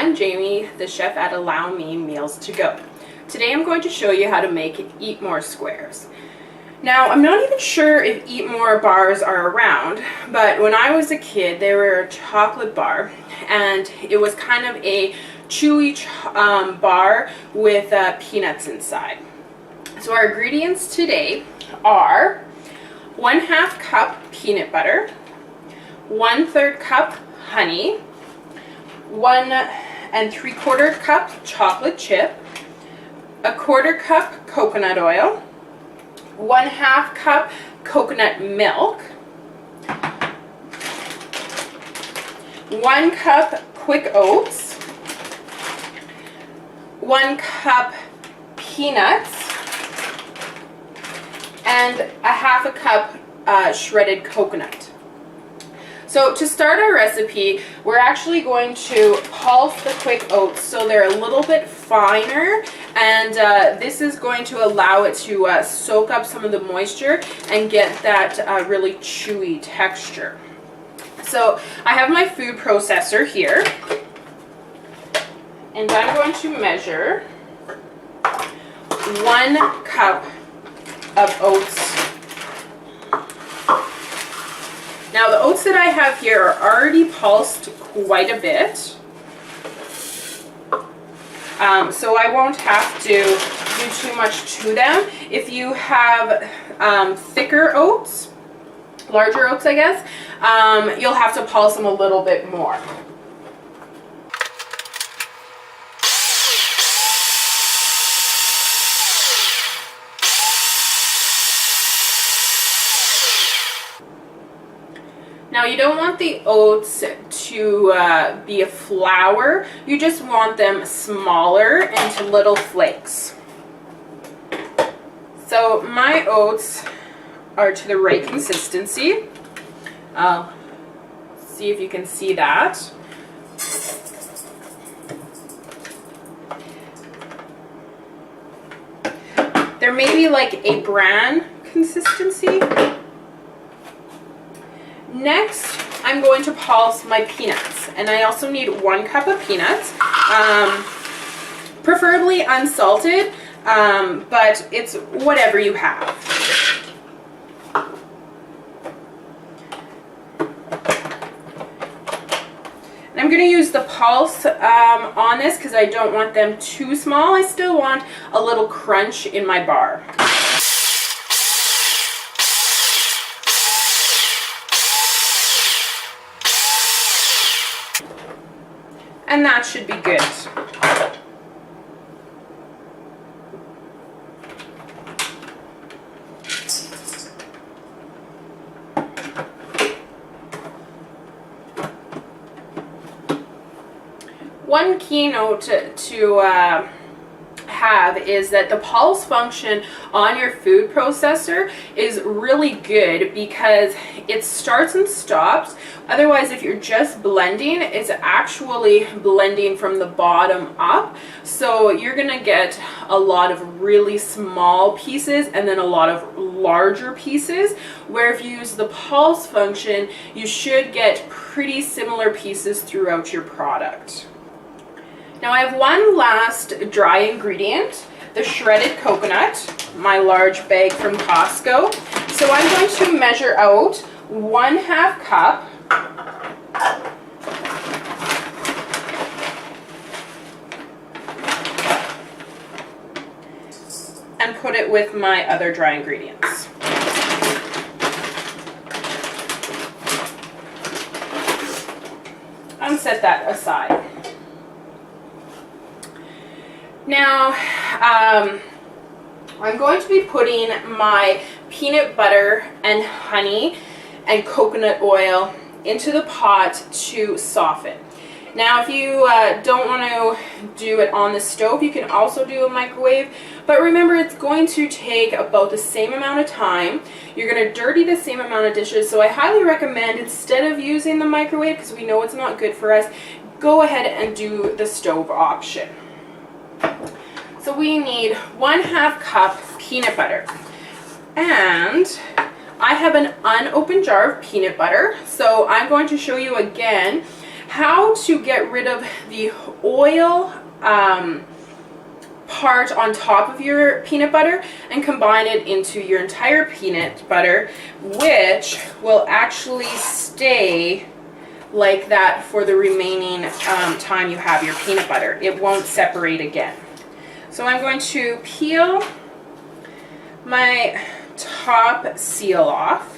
I'm Jamie, the chef at Allow Me Meals to Go. Today I'm going to show you how to make Eat More squares. Now, I'm not even sure if Eat More bars are around, but when I was a kid, they were a chocolate bar, and it was kind of a chewy bar with peanuts inside. So our ingredients today are 1/2 cup peanut butter, 1/3 cup honey, 1 3/4 cup chocolate chip, 1/4 cup coconut oil, 1/2 cup coconut milk, 1 cup quick oats, 1 cup peanuts, and 1/2 cup shredded coconut. So to start our recipe, we're actually going to pulse the quick oats so they're a little bit finer, and this is going to allow it to soak up some of the moisture and get that really chewy texture. So I have my food processor here, and I'm going to measure 1 cup of oats. Now the oats that I have here are already pulsed quite a bit, so I won't have to do too much to them. If you have thicker oats, larger oats I guess, you'll have to pulse them a little bit more. Now you don't want the oats to be a flour, you just want them smaller into little flakes. So my oats are to the right consistency. I'll see if you can see that. They're maybe like a bran consistency. Next, I'm going to pulse my peanuts, and I also need 1 cup of peanuts, preferably unsalted, but it's whatever you have. And I'm going to use the pulse on this because I don't want them too small. I still want a little crunch in my bar. And that should be good. One keynote to have is that the pulse function on your food processor is really good because it starts and stops. Otherwise, if you're just blending, it's actually blending from the bottom up. So you're gonna get a lot of really small pieces and then a lot of larger pieces, where if you use the pulse function, you should get pretty similar pieces throughout your product. Now I have one last dry ingredient, the shredded coconut, my large bag from Costco. So I'm going to measure out 1/2 cup. And put it with my other dry ingredients. And set that aside. Now, I'm going to be putting my peanut butter and honey and coconut oil into the pot to soften. Now, if you don't want to do it on the stove, you can also do a microwave, but remember it's going to take about the same amount of time. You're going to dirty the same amount of dishes, so I highly recommend, instead of using the microwave, because we know it's not good for us, go ahead and do the stove option. So we need 1/2 cup peanut butter, and I have an unopened jar of peanut butter, so I'm going to show you again how to get rid of the oil part on top of your peanut butter and combine it into your entire peanut butter, which will actually stay like that for the remaining time you have your peanut butter. It won't separate again. So I'm going to peel my top seal off.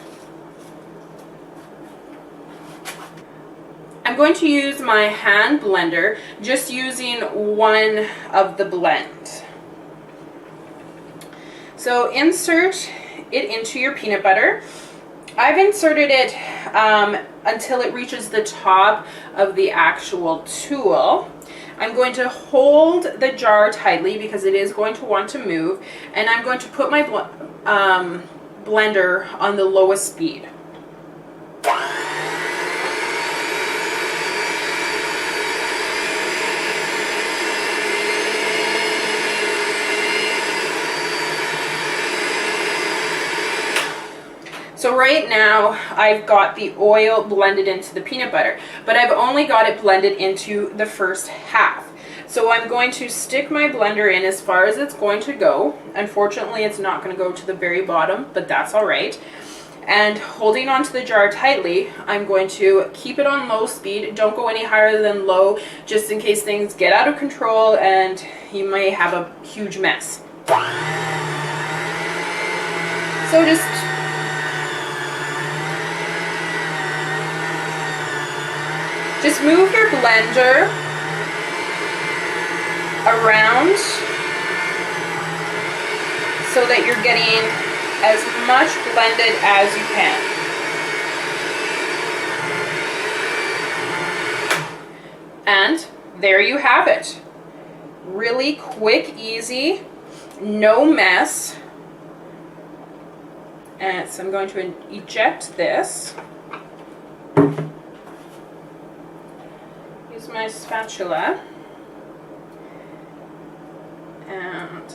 I'm going to use my hand blender, just using one of the blend. So insert it into your peanut butter. I've inserted it until it reaches the top of the actual tool. I'm going to hold the jar tightly because it is going to want to move, and I'm going to put my blender on the lowest speed. So right now I've got the oil blended into the peanut butter, but I've only got it blended into the first half. So I'm going to stick my blender in as far as it's going to go. Unfortunately, it's not going to go to the very bottom, but that's all right. And holding onto the jar tightly, I'm going to keep it on low speed. Don't go any higher than low, just in case things get out of control and you may have a huge mess. So just move your blender around so that you're getting as much blended as you can. And there you have it. Really quick, easy, no mess. And so I'm going to eject this. Use my spatula and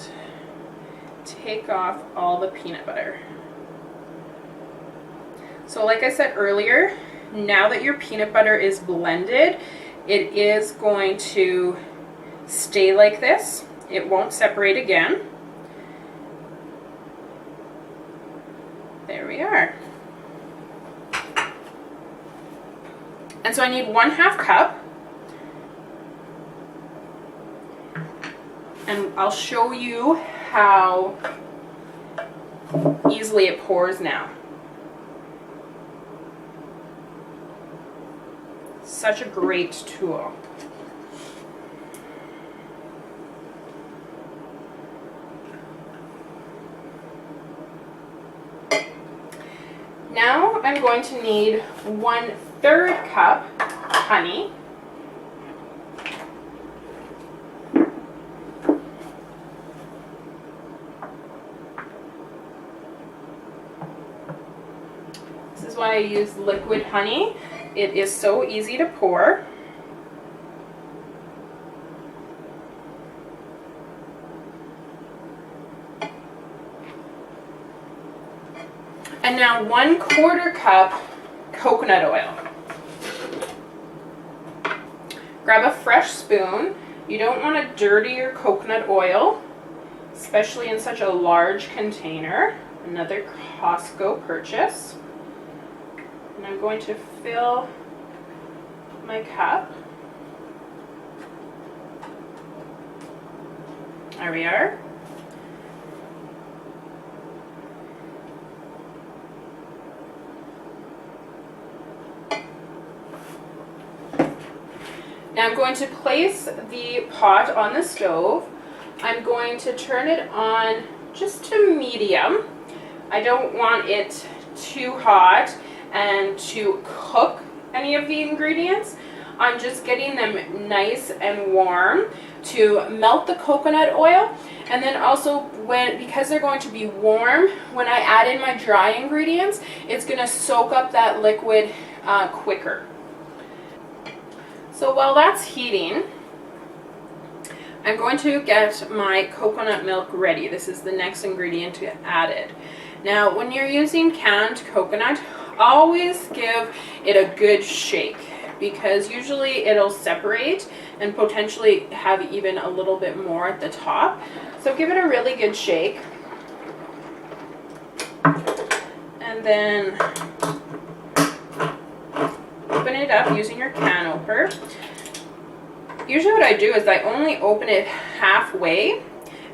take off all the peanut butter. So like I said earlier, now that your peanut butter is blended, it is going to stay like this. It won't separate again. There we are. And so I need 1/2 cup. And I'll show you how easily it pours now. Such a great tool. Now I'm going to need 1/3 cup honey. This is why I use liquid honey. It is so easy to pour. And now 1/4 cup coconut oil. Grab a fresh spoon. You don't want to dirty your coconut oil, especially in such a large container. Another Costco purchase. And I'm going to fill my cup. There we are. Now I'm going to place the pot on the stove. I'm going to turn it on just to medium. I don't want it too hot and to cook any of the ingredients. I'm just getting them nice and warm to melt the coconut oil, and then also because they're going to be warm, when I add in my dry ingredients, it's going to soak up that liquid quicker. So while that's heating, I'm going to get my coconut milk ready. This is the next ingredient added. Now, when you're using canned coconut, always give it a good shake, because usually it'll separate and potentially have even a little bit more at the top. So give it a really good shake. And then open it up using your can opener. Usually what I do is I only open it halfway,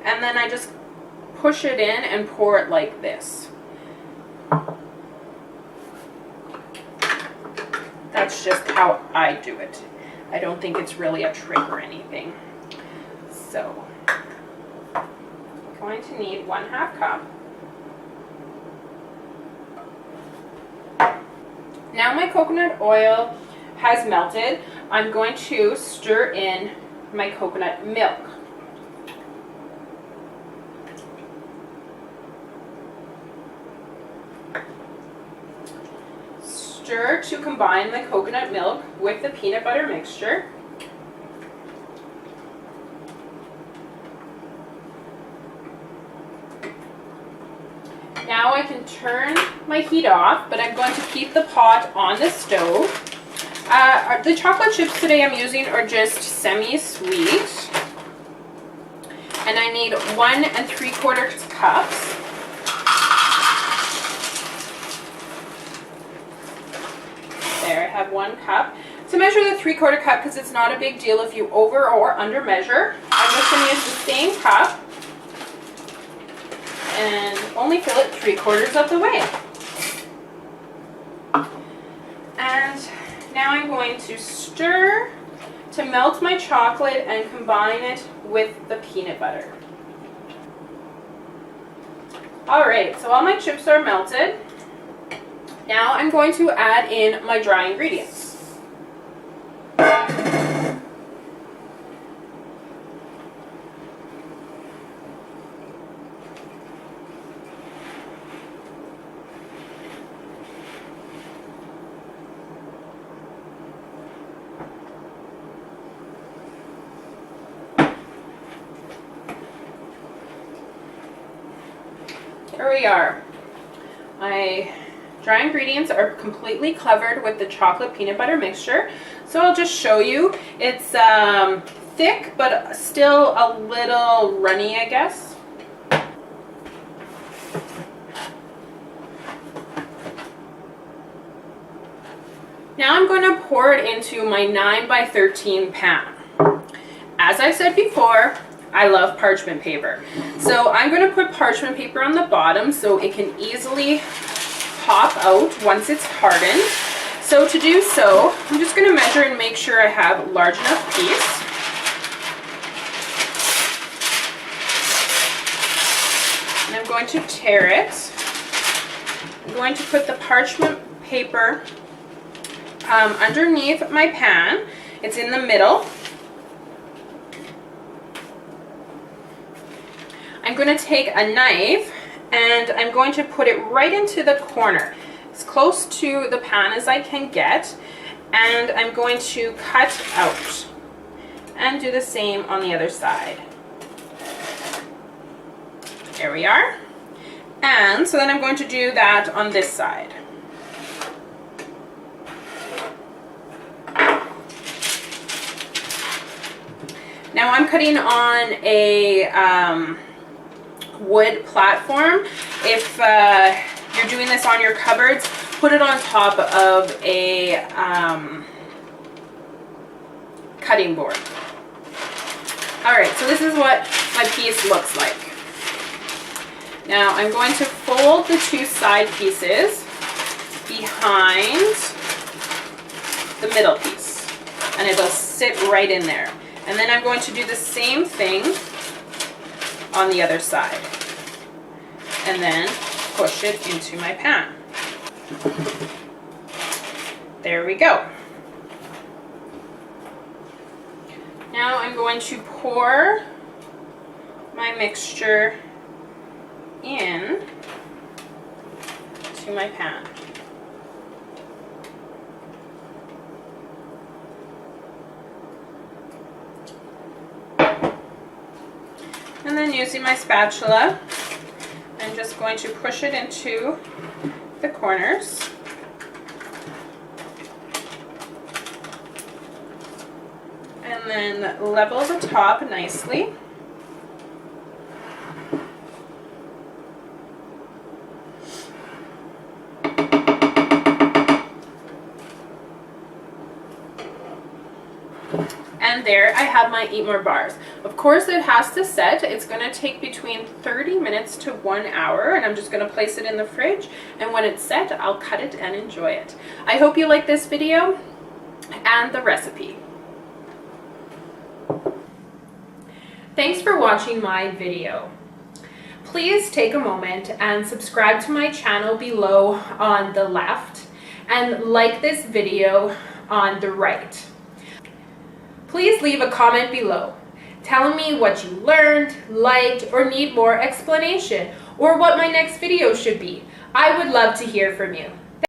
and then I just push it in and pour it like this. That's just how I do it. I don't think it's really a trick or anything. So, I'm going to need 1/2 cup. Now my coconut oil has melted. I'm going to stir in my coconut milk. Stir to combine the coconut milk with the peanut butter mixture. Now I can turn my heat off, but I'm going to keep the pot on the stove. The chocolate chips today I'm using are just semi-sweet. And I need 1 3/4 cups. There, I have 1 cup. To measure the 3/4 cup, because it's not a big deal if you over or under measure, I'm just going to use the same cup and only fill it 3/4 of the way. And now I'm going to stir to melt my chocolate and combine it with the peanut butter. Alright, so all my chips are melted. Now I'm going to add in my dry ingredients. Here we are. My dry ingredients are completely covered with the chocolate peanut butter mixture. So I'll just show you. It's thick, but still a little runny, I guess. Now I'm going to pour it into my 9x13 pan. As I said before, I love parchment paper. So I'm going to put parchment paper on the bottom so it can easily pop out once it's hardened. So to do so, I'm just going to measure and make sure I have a large enough piece. And I'm going to tear it. I'm going to put the parchment paper underneath my pan. It's in the middle. I'm going to take a knife and I'm going to put it right into the corner, as close to the pan as I can get, and I'm going to cut out and do the same on the other side. There we are. And so then I'm going to do that on this side. Now I'm cutting on a wood platform. If you're doing this on your cupboards, put it on top of a cutting board. Alright, so this is what my piece looks like. Now I'm going to fold the two side pieces behind the middle piece, and it'll sit right in there. And then I'm going to do the same thing on the other side, and then push it into my pan. There we go. Now I'm going to pour my mixture in to my pan. And then using my spatula, I'm just going to push it into the corners. and then level the top nicely. And there I have my Eat More bars. Of course it has to set. It's going to take between 30 minutes to 1 hour, and I'm just going to place it in the fridge, and when it's set I'll cut it and enjoy it. I hope you like this video and the recipe. Thanks for watching my video. Please take a moment and subscribe to my channel below on the left and like this video on the right. Please leave a comment below telling me what you learned, liked, or need more explanation, or what my next video should be. I would love to hear from you.